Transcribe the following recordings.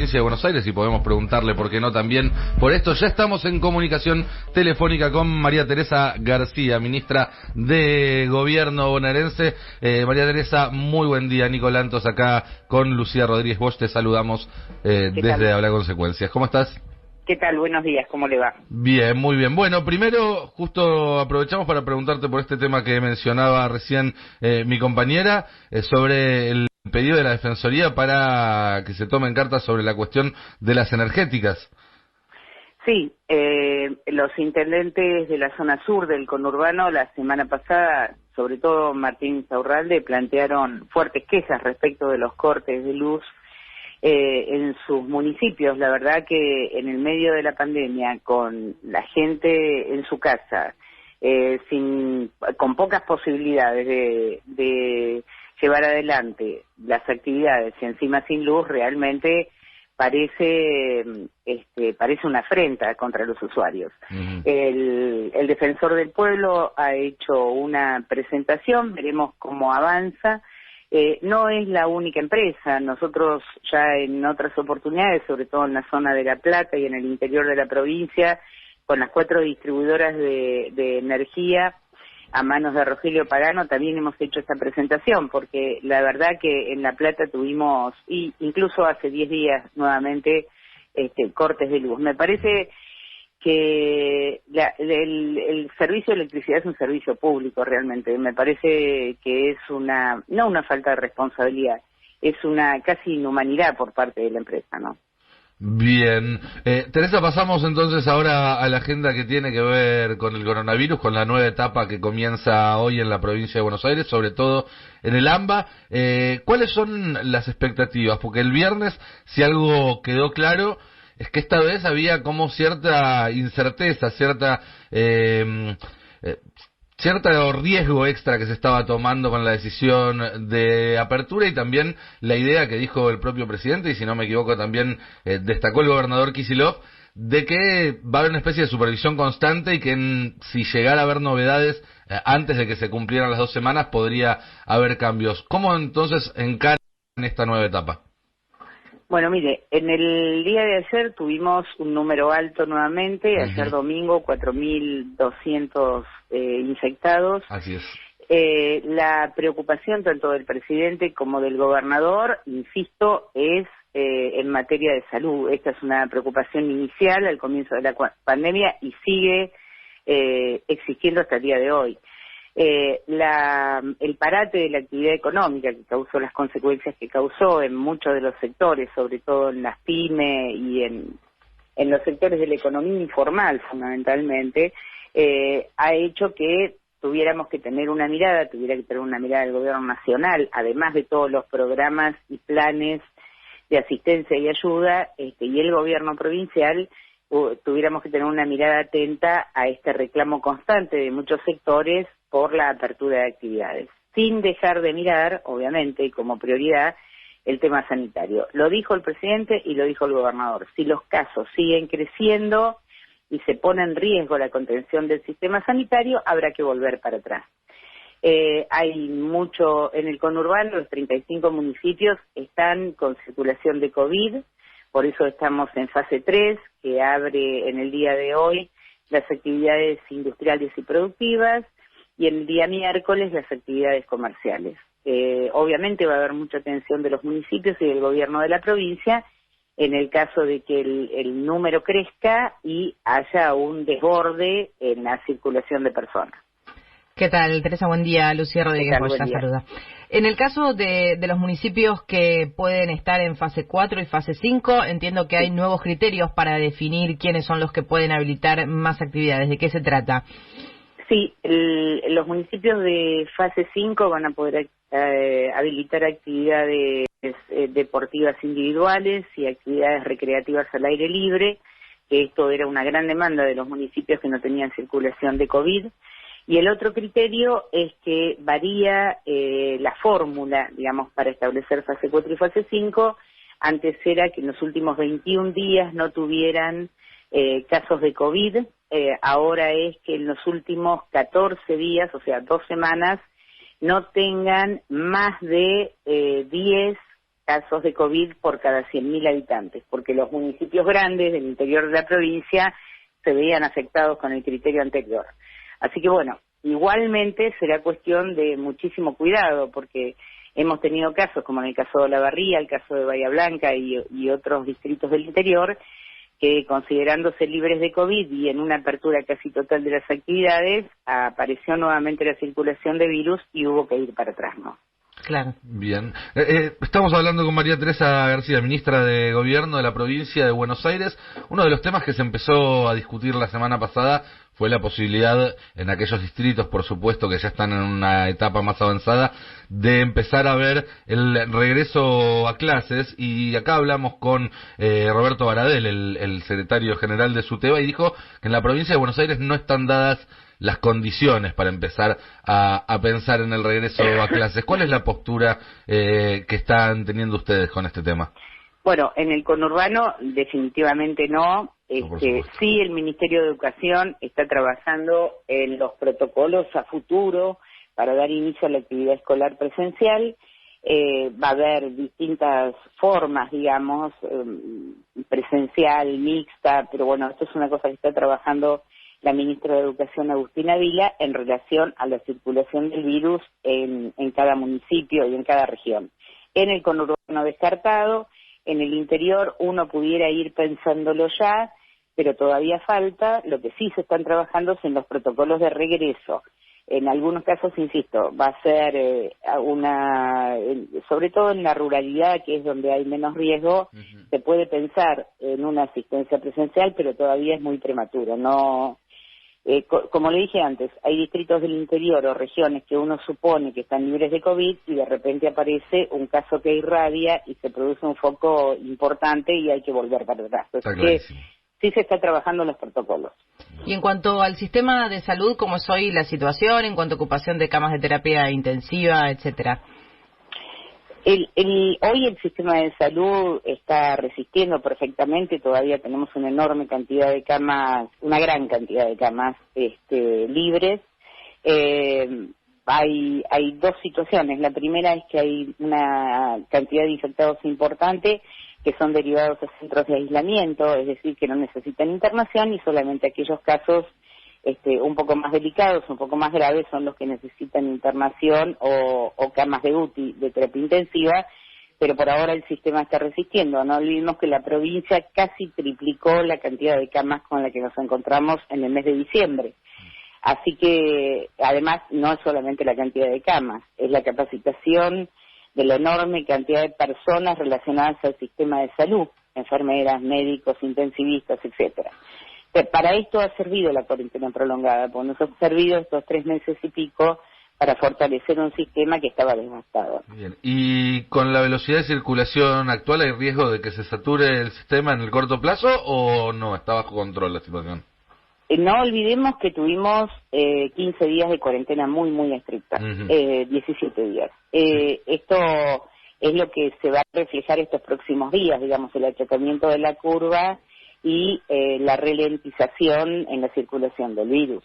provincia de Buenos Aires y podemos preguntarle, por qué no, también por esto. Ya estamos en comunicación telefónica con María Teresa García, ministra de Gobierno bonaerense. María Teresa, muy buen día. Nico Lantos acá con Lucía Rodríguez Bosch, te saludamos desde Habla Consecuencias. ¿Cómo estás? ¿Qué tal? Buenos días, ¿cómo le va? Bien, muy bien. Bueno, primero, justo aprovechamos para preguntarte por este tema que mencionaba recién mi compañera, sobre el pedido de la Defensoría para que se tomen cartas sobre la cuestión de las energéticas. Sí, los intendentes de la zona sur del conurbano la semana pasada, sobre todo Martín Saurralde, plantearon fuertes quejas respecto de los cortes de luz en sus municipios. La verdad que en el medio de la pandemia, con la gente en su casa, con pocas posibilidades de llevar adelante las actividades y encima sin luz, realmente parece una afrenta contra los usuarios. Uh-huh. El defensor del pueblo ha hecho una presentación, veremos cómo avanza. No es la única empresa. Nosotros ya en otras oportunidades, sobre todo en la zona de La Plata y en el interior de la provincia, con las 4 distribuidoras de energía a manos de Rogelio Pagano, también hemos hecho esta presentación, porque la verdad que en La Plata tuvimos, y incluso hace 10 días nuevamente, cortes de luz. Me parece que el servicio de electricidad es un servicio público realmente. Me parece que es no una falta de responsabilidad, es una casi inhumanidad por parte de la empresa, ¿no? Bien. Teresa, pasamos entonces ahora a la agenda que tiene que ver con el coronavirus, con la nueva etapa que comienza hoy en la provincia de Buenos Aires, sobre todo en el AMBA. ¿Cuáles son las expectativas? Porque el viernes, si algo quedó claro, es que esta vez había como cierta incerteza, cierto riesgo extra que se estaba tomando con la decisión de apertura, y también la idea que dijo el propio presidente, y si no me equivoco también destacó el gobernador Kicillof, de que va a haber una especie de supervisión constante y que si llegara a haber novedades antes de que se cumplieran las 2 semanas podría haber cambios. ¿Cómo entonces encaran esta nueva etapa? Bueno, mire, en el día de ayer tuvimos un número alto nuevamente. Ayer domingo 4.200 infectados. Así es. La preocupación tanto del presidente como del gobernador, insisto, es en materia de salud. Esta es una preocupación inicial al comienzo de la pandemia y sigue existiendo hasta el día de hoy. El parate de la actividad económica que causó las consecuencias que causó en muchos de los sectores, sobre todo en las pymes y en los sectores de la economía informal fundamentalmente, ha hecho que tuviéramos que tener una mirada, tuviera que tener una mirada del gobierno nacional, además de todos los programas y planes de asistencia y ayuda, y el gobierno provincial, tuviéramos que tener una mirada atenta a este reclamo constante de muchos sectores por la apertura de actividades, sin dejar de mirar, obviamente, y como prioridad, el tema sanitario. Lo dijo el presidente y lo dijo el gobernador. Si los casos siguen creciendo y se pone en riesgo la contención del sistema sanitario, habrá que volver para atrás. Hay mucho en el conurbano, los 35 municipios están con circulación de COVID, por eso estamos en fase 3, que abre en el día de hoy las actividades industriales y productivas, y el día miércoles las actividades comerciales. Obviamente va a haber mucha atención de los municipios y del gobierno de la provincia en el caso de que el número crezca y haya un desborde en la circulación de personas. ¿Qué tal, Teresa? Buen día. Lucía Rodríguez Bosch la saluda. En el caso de los municipios que pueden estar en fase 4 y fase 5, entiendo que hay nuevos criterios para definir quiénes son los que pueden habilitar más actividades. ¿De qué se trata? Sí, los municipios de fase 5 van a poder habilitar actividades deportivas individuales y actividades recreativas al aire libre, que esto era una gran demanda de los municipios que no tenían circulación de COVID. Y el otro criterio es que varía la fórmula, digamos, para establecer fase 4 y fase 5. Antes era que en los últimos 21 días no tuvieran casos de COVID, ahora es que en los últimos 14 días, o sea, 2 semanas, no tengan más de 10 casos de COVID por cada 100.000 habitantes, porque los municipios grandes del interior de la provincia se veían afectados con el criterio anterior. Así que bueno, igualmente será cuestión de muchísimo cuidado, porque hemos tenido casos, como en el caso de Olavarría, el caso de Bahía Blanca y otros distritos del interior, que considerándose libres de COVID y en una apertura casi total de las actividades, apareció nuevamente la circulación de virus y hubo que ir para atrás, ¿no? Claro. Bien. Estamos hablando con María Teresa García, ministra de Gobierno de la provincia de Buenos Aires. Uno de los temas que se empezó a discutir la semana pasada fue la posibilidad, en aquellos distritos, por supuesto, que ya están en una etapa más avanzada, de empezar a ver el regreso a clases. Y acá hablamos con Roberto Baradel, el secretario general de SUTEBA, y dijo que en la provincia de Buenos Aires no están dadas las condiciones para empezar a pensar en el regreso a clases. ¿Cuál es la postura que están teniendo ustedes con este tema? Bueno, en el conurbano definitivamente no. Sí, el Ministerio de Educación está trabajando en los protocolos a futuro para dar inicio a la actividad escolar presencial. Va a haber distintas formas, digamos, presencial, mixta, pero bueno, esto es una cosa que está trabajando la ministra de Educación, Agustina Vila, en relación a la circulación del virus en cada municipio y en cada región. En el conurbano descartado, en el interior uno pudiera ir pensándolo ya, pero todavía falta. Lo que sí se están trabajando es en los protocolos de regreso. En algunos casos, insisto, va a ser sobre todo en la ruralidad, que es donde hay menos riesgo, se puede pensar en una asistencia presencial, pero todavía es muy prematuro. No, como le dije antes, hay distritos del interior o regiones que uno supone que están libres de COVID y de repente aparece un caso que irradia y se produce un foco importante y hay que volver para atrás. Entonces, sí se está trabajando en los protocolos. Y en cuanto al sistema de salud, ¿cómo es hoy la situación en cuanto a ocupación de camas de terapia intensiva, etcétera? Hoy el sistema de salud está resistiendo perfectamente. Todavía tenemos una enorme cantidad de camas, una gran cantidad de camas libres. Hay dos situaciones. La primera es que hay una cantidad de infectados importante que son derivados de centros de aislamiento, es decir, que no necesitan internación, y solamente aquellos casos un poco más delicados, un poco más graves, son los que necesitan internación o camas de UTI, de terapia intensiva, pero por ahora el sistema está resistiendo. No olvidemos que la provincia casi triplicó la cantidad de camas con la que nos encontramos en el mes de diciembre. Así que, además, no es solamente la cantidad de camas, es la capacitación de la enorme cantidad de personas relacionadas al sistema de salud, enfermeras, médicos, intensivistas, etcétera. Para esto ha servido la cuarentena prolongada, porque nos ha servido estos 3 meses y pico para fortalecer un sistema que estaba devastado. Bien. ¿Y con la velocidad de circulación actual hay riesgo de que se sature el sistema en el corto plazo o no? ¿Está bajo control la situación? No olvidemos que tuvimos 15 días de cuarentena muy, muy estricta, 17 días. Esto es lo que se va a reflejar estos próximos días, digamos, el achatamiento de la curva y la ralentización en la circulación del virus.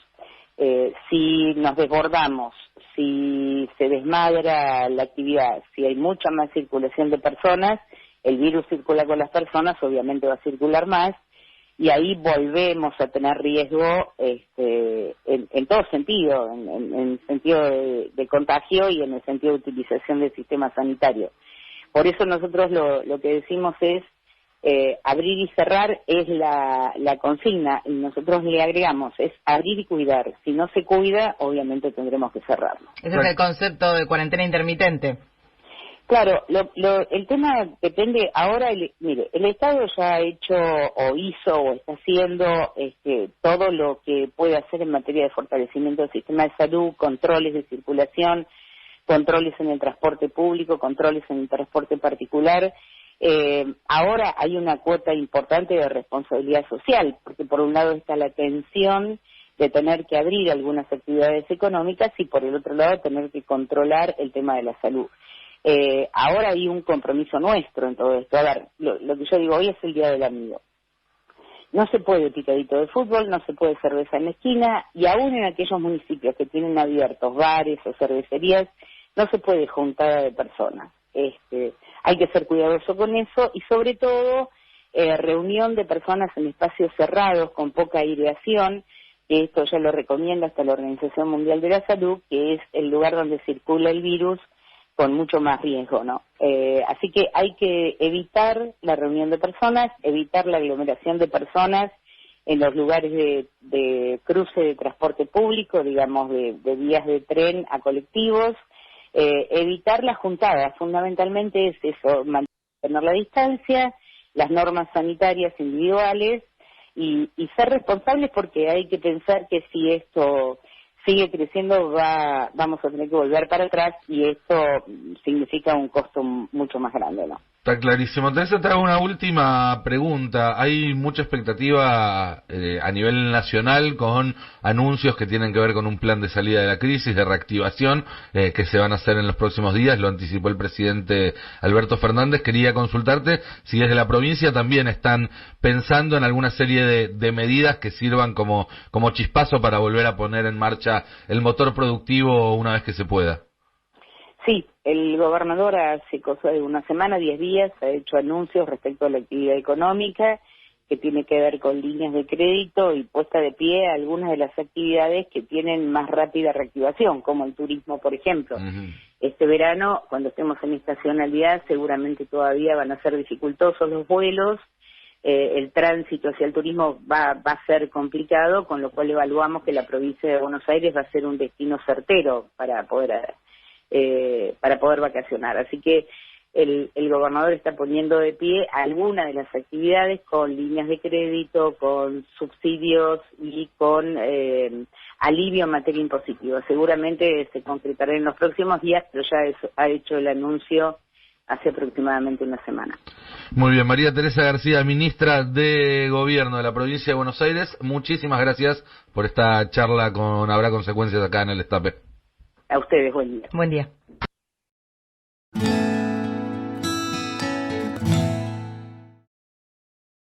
Si nos desbordamos, si se desmadra la actividad, si hay mucha más circulación de personas, el virus circula con las personas, obviamente va a circular más, y ahí volvemos a tener riesgo en todo sentido, en sentido de contagio y en el sentido de utilización del sistema sanitario. Por eso nosotros lo que decimos es abrir y cerrar es la consigna, y nosotros le agregamos, es abrir y cuidar. Si no se cuida, obviamente tendremos que cerrarlo. Ese es el concepto de cuarentena intermitente. Claro, el tema depende, ahora, mire, el Estado ya ha hecho o hizo o está haciendo todo lo que puede hacer en materia de fortalecimiento del sistema de salud, controles de circulación, controles en el transporte público, controles en el transporte particular. Ahora hay una cuota importante de responsabilidad social, porque por un lado está la tensión de tener que abrir algunas actividades económicas y por el otro lado tener que controlar el tema de la salud. Ahora hay un compromiso nuestro en todo esto. A ver, lo que yo digo, hoy es el Día del Amigo. No se puede picadito de fútbol, no se puede cerveza en la esquina, y aún en aquellos municipios que tienen abiertos bares o cervecerías, no se puede juntada de personas. hay que ser cuidadoso con eso, y sobre todo reunión de personas en espacios cerrados con poca aireación, que esto ya lo recomienda hasta la Organización Mundial de la Salud, que es el lugar donde circula el virus con mucho más riesgo, ¿no? Así que hay que evitar la reunión de personas, evitar la aglomeración de personas en los lugares de cruce de transporte público, digamos, de vías de tren a colectivos, evitar las juntadas, fundamentalmente es eso, mantener la distancia, las normas sanitarias individuales y ser responsables, porque hay que pensar que si esto sigue creciendo vamos a tener que volver para atrás, y esto significa un costo mucho más grande, ¿no? Está clarísimo. Teresa, te hago una última pregunta. Hay mucha expectativa a nivel nacional con anuncios que tienen que ver con un plan de salida de la crisis, de reactivación, que se van a hacer en los próximos días. Lo anticipó el presidente Alberto Fernández. Quería consultarte si desde la provincia también están pensando en alguna serie de medidas que sirvan como chispazo para volver a poner en marcha el motor productivo una vez que se pueda. Sí, el gobernador hace cosa de una semana, 10 días, ha hecho anuncios respecto a la actividad económica, que tiene que ver con líneas de crédito y puesta de pie a algunas de las actividades que tienen más rápida reactivación, como el turismo, por ejemplo. Uh-huh. Este verano, cuando estemos en estacionalidad, seguramente todavía van a ser dificultosos los vuelos, el tránsito hacia el turismo va a ser complicado, con lo cual evaluamos que la provincia de Buenos Aires va a ser un destino certero para poder vacacionar. Así que el gobernador está poniendo de pie algunas de las actividades con líneas de crédito, con subsidios y con alivio en materia impositiva. Seguramente se concretará en los próximos días, pero ya ha hecho el anuncio hace aproximadamente una semana. Muy bien, María Teresa García, ministra de Gobierno de la provincia de Buenos Aires, muchísimas gracias por esta charla con Habrá Consecuencias acá en el Destape. A ustedes, buen día. Buen día.